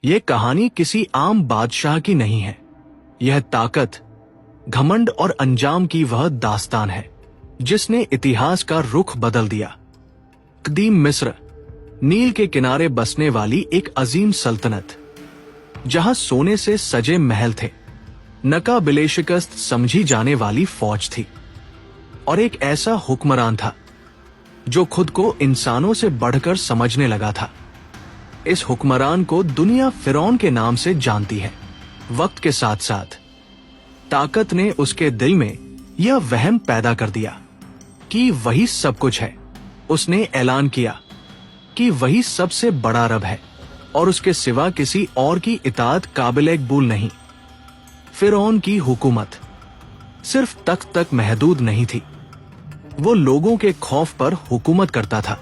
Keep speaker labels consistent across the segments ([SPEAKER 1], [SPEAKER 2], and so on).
[SPEAKER 1] ये कहानी किसी आम बादशाह की नहीं है। यह ताकत, घमंड और अंजाम की वह दास्तान है जिसने इतिहास का रुख बदल दिया। कदीम मिस्र, नील के किनारे बसने वाली एक अजीम सल्तनत, जहां सोने से सजे महल थे, नकाबिले शिकस्त समझी जाने वाली फौज थी, और एक ऐसा हुक्मरान था जो खुद को इंसानों से बढ़कर समझने लगा था। इस हुक्मरान को दुनिया फिरौन के नाम से जानती है। वक्त के साथ साथ ताकत ने उसके दिल में यह वहम पैदा कर दिया कि वही सब कुछ है। उसने ऐलान किया कि वही सबसे बड़ा रब है और उसके सिवा किसी और की इताअत काबिल कबूल नहीं। फिरौन की हुकूमत सिर्फ तख्त तक महदूद नहीं थी, वो लोगों के खौफ पर हुकूमत करता था।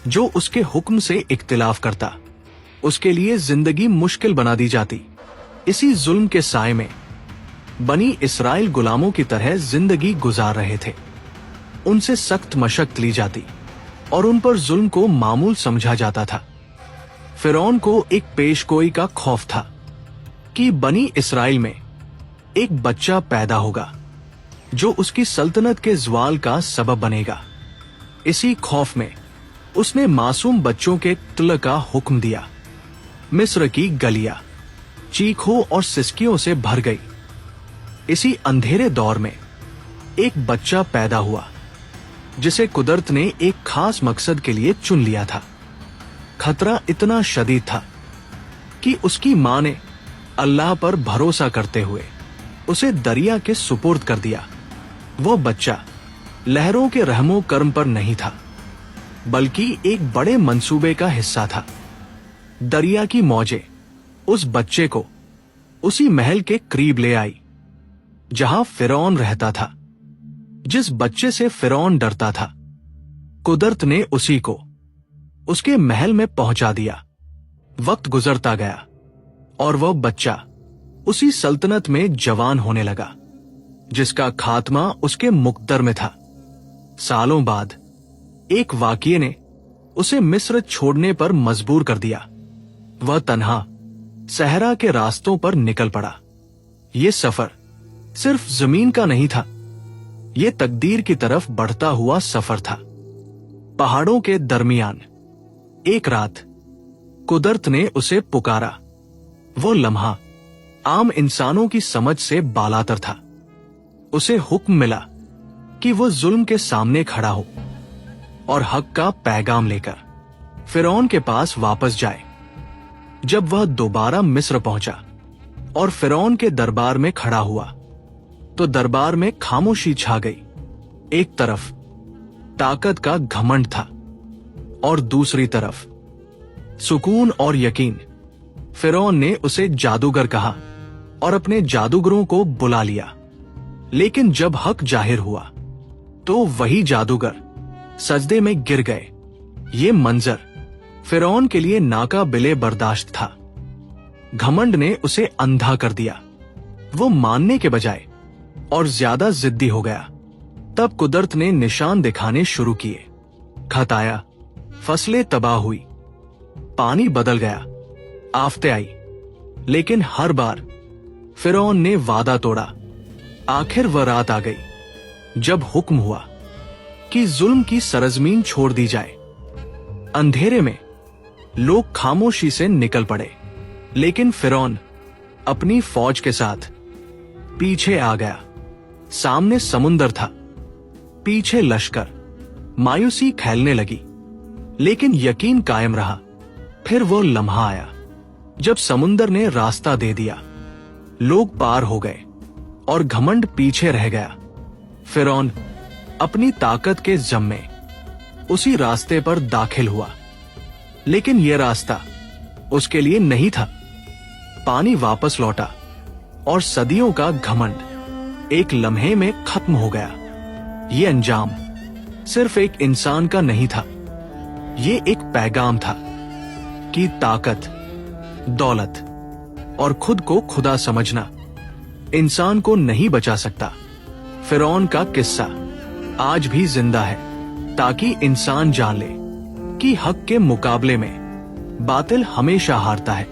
[SPEAKER 1] जो उसके हुक्म से इख्तिलाफ करता, उसके लिए जिंदगी मुश्किल बना दी जाती। इसी जुल्म के साए में बनी इस्राइल गुलामों की तरह जिंदगी गुजार रहे थे। उनसे सख्त मशक्कत ली जाती और उन पर जुल्म को मामूल समझा जाता था। फिरौन को एक पेशगोई का खौफ था कि बनी इस्राइल में एक बच्चा पैदा होगा जो उसकी सल्तनत के ज़वाल का सबब बनेगा। इसी खौफ में उसने मासूम बच्चों के कत्ल का हुक्म दिया। मिस्र की गलियां चीखों और सिसकियों से भर गई। इसी अंधेरे दौर में एक बच्चा पैदा हुआ जिसे कुदरत ने एक खास मकसद के लिए चुन लिया था। खतरा इतना शदीद था कि उसकी मां ने अल्लाह पर भरोसा करते हुए उसे दरिया के सुपुर्द कर दिया। वो बच्चा लहरों के रहमो कर्म पर नहीं था, बल्कि एक बड़े मंसूबे का हिस्सा था। दरिया की मौजें उस बच्चे को उसी महल के करीब ले आई जहां फिरौन रहता था। जिस बच्चे से फिरौन डरता था, कुदरत ने उसी को उसके महल में पहुंचा दिया। वक्त गुजरता गया और वह बच्चा उसी सल्तनत में जवान होने लगा जिसका खात्मा उसके मुकद्दर में था। सालों बाद एक वाक़ये ने उसे मिस्र छोड़ने पर मजबूर कर दिया। वह तन्हा सहरा के रास्तों पर निकल पड़ा। ये सफर सिर्फ जमीन का नहीं था, ये तकदीर की तरफ बढ़ता हुआ सफर था। पहाड़ों के दरमियान एक रात कुदरत ने उसे पुकारा। वो लम्हा आम इंसानों की समझ से बालातर था। उसे हुक्म मिला कि वो जुल्म के सामने खड़ा हो और हक का पैगाम लेकर फिरौन के पास वापस जाए। जब वह दोबारा मिस्र पहुंचा और फिरौन के दरबार में खड़ा हुआ, तो दरबार में खामोशी छा गई। एक तरफ ताकत का घमंड था और दूसरी तरफ सुकून और यकीन। फिरौन ने उसे जादूगर कहा और अपने जादूगरों को बुला लिया, लेकिन जब हक जाहिर हुआ तो वही जादूगर सजदे में गिर गए। ये मंजर फिरौन के लिए नाकाबिले बर्दाश्त था। घमंड ने उसे अंधा कर दिया। वो मानने के बजाय और ज्यादा जिद्दी हो गया। तब कुदरत ने निशान दिखाने शुरू किए। खत आया, फसलें तबाह हुई, पानी बदल गया, आफतें आई, लेकिन हर बार फिरौन ने वादा तोड़ा। आखिर वह रात आ गई जब हुक्म हुआ कि जुल्म की सरजमीन छोड़ दी जाए। अंधेरे में लोग खामोशी से निकल पड़े, लेकिन फिरौन अपनी फौज के साथ पीछे आ गया। सामने समुंदर था, पीछे लश्कर। मायूसी फैलने लगी, लेकिन यकीन कायम रहा। फिर वो लम्हा आया जब समुंदर ने रास्ता दे दिया। लोग पार हो गए और घमंड पीछे रह गया। फिरौन अपनी ताकत के जम में उसी रास्ते पर दाखिल हुआ, लेकिन यह रास्ता उसके लिए नहीं था। पानी वापस लौटा और सदियों का घमंड एक लम्हे में खत्म हो गया। ये अंजाम सिर्फ एक इंसान का नहीं था, ये एक पैगाम था कि ताकत, दौलत और खुद को खुदा समझना इंसान को नहीं बचा सकता। फिरौन का किस्सा आज भी जिंदा है ताकि इंसान जान ले कि हक के मुकाबले में बातिल हमेशा हारता है।